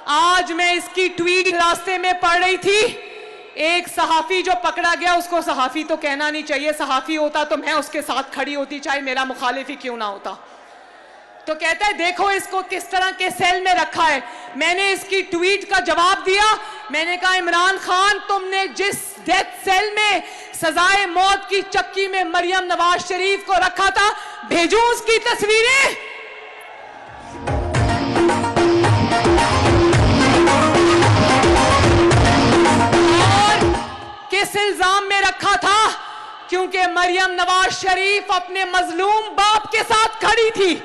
आज मैं इसकी ट्वीट रास्ते में पढ़ रही थी। एक सहाफी जो पकड़ा गया, उसको सहाफी तो कहना नहीं चाहिए, सहाफी होता तो मैं उसके साथ खड़ी होती, चाहे मेरा मुखालिफ ही क्यों ना होता। तो कहता है देखो इसको किस तरह के सेल में रखा है। मैंने इसकी ट्वीट का जवाब दिया, मैंने कहा इमरान खान, तुमने जिस डेथ सेल में सजाए मौत की चक्की में मरियम नवाज शरीफ को रखा था, भेजूं उसकी तस्वीरें? और किस इल्जाम में रखा था? क्योंकि मरियम नवाज शरीफ अपने मजलूम बाप के साथ खड़ी थी।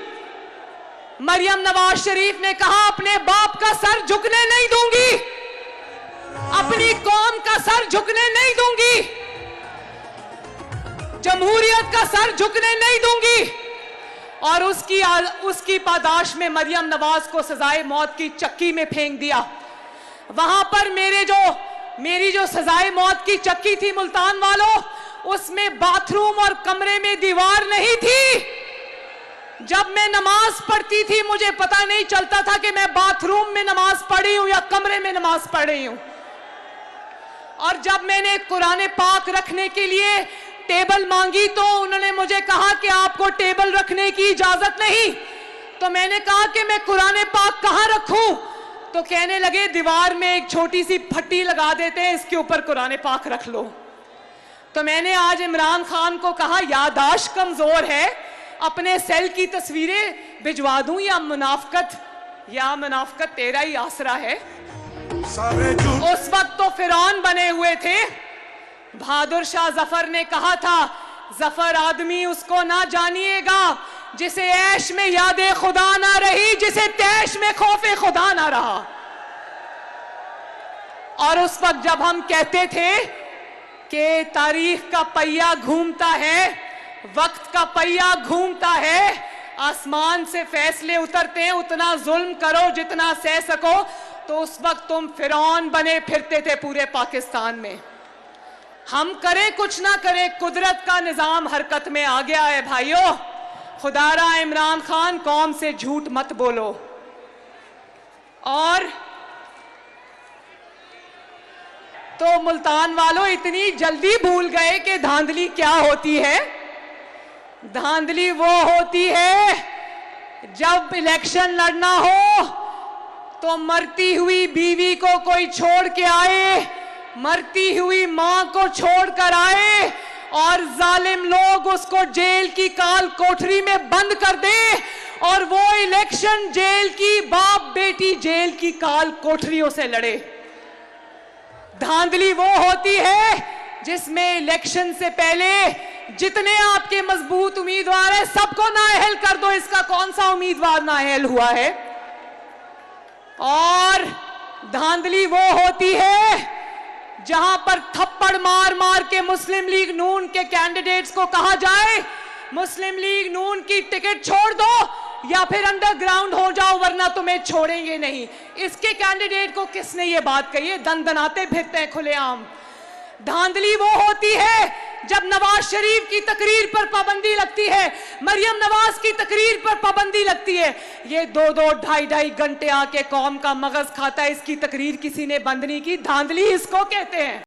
मरियम नवाज शरीफ ने कहा अपने बाप का सर झुकने नहीं दूंगी, अपनी कौम का सर झुकने नहीं दूंगी, जमहूरियत का सर झुकने नहीं दूंगी। और उसकी पादाश में मरियम नवाज को सजाए मौत की चक्की में फेंक दिया। वहां पर मेरी जो सजाए मौत की चक्की थी मुल्तान वालों, उसमें बाथरूम और कमरे में दीवार नहीं थी। जब मैं नमाज पढ़ती थी मुझे पता नहीं चलता था कि मैं बाथरूम में नमाज पढ़ी हूं या कमरे में नमाज पढ़ रही हूं। और जब मैंने कुरान पाक रखने के लिए टेबल मांगी तो उन्होंने मुझे कहा कि आपको टेबल रखने की इजाजत नहीं। तो मैंने कहा कि मैं कुरान पाक कहां रखूं? तो कहने लगे दीवार में एक छोटी सी फट्टी लगा देते हैं, इसके ऊपर कुरान पाक रख लो। तो मैंने आज इमरान खान को कहा याददाश्त कमजोर है, अपने सेल की तस्वीरें भिजवा दूं या मुनाफकत तेरा ही आसरा है। उस वक्त तो फिरौन बने हुए थे। बहादुर शाह जफर ने कहा था, जफर आदमी उसको ना जानिएगा जिसे ऐश में यादे खुदा ना रही, जिसे तैश में खौफे खुदा ना रहा। और उस वक्त जब हम कहते थे कि तारीख का पहिया घूमता है, वक्त का पहिया घूमता है, आसमान से फैसले उतरते हैं, उतना जुल्म करो जितना सह सको, तो उस वक्त तुम फिरौन बने फिरते थे पूरे पाकिस्तान में। हम करें कुछ ना करें, कुदरत का निजाम हरकत में आ गया है भाइयों। खुदारा इमरान खान, कौम से झूठ मत बोलो। और तो मुल्तान वालों इतनी जल्दी भूल गए कि धांधली क्या होती है। धांधली वो होती है जब इलेक्शन लड़ना हो तो मरती हुई बीवी को कोई छोड़ के आए, मरती हुई मां को छोड़ कर आए और जालिम लोग उसको जेल की काल कोठरी में बंद कर दे, और वो इलेक्शन जेल की बाप बेटी जेल की काल कोठरियों से लड़े। धांधली वो होती है जिसमें इलेक्शन से पहले जितने आपके मजबूत उम्मीदवार हैं सबको नाअहल कर दो, इसका कौन सा उम्मीदवार नाअहल हुआ है। और धांधली वो होती है जहां पर थप्पड़ मार मार के मुस्लिम लीग नून के कैंडिडेट्स को कहा जाए मुस्लिम लीग नून की टिकट छोड़ दो या फिर अंडरग्राउंड हो जाओ वरना तुम्हें छोड़ेंगे नहीं। इसके कैंडिडेट को किसने ये बात कही है? दनदनाते फिरते हैं खुलेआम। धांधली वो होती है जब नवाज शरीफ की तकरीर पर पाबंदी लगती है, मरियम नवाज की तकरीर पर पाबंदी लगती है, ये 2-2 ढाई-ढाई घंटे आके कौम का मगज खाता है, इसकी तकरीर किसी ने बंद नहीं की। धांधली इसको कहते हैं।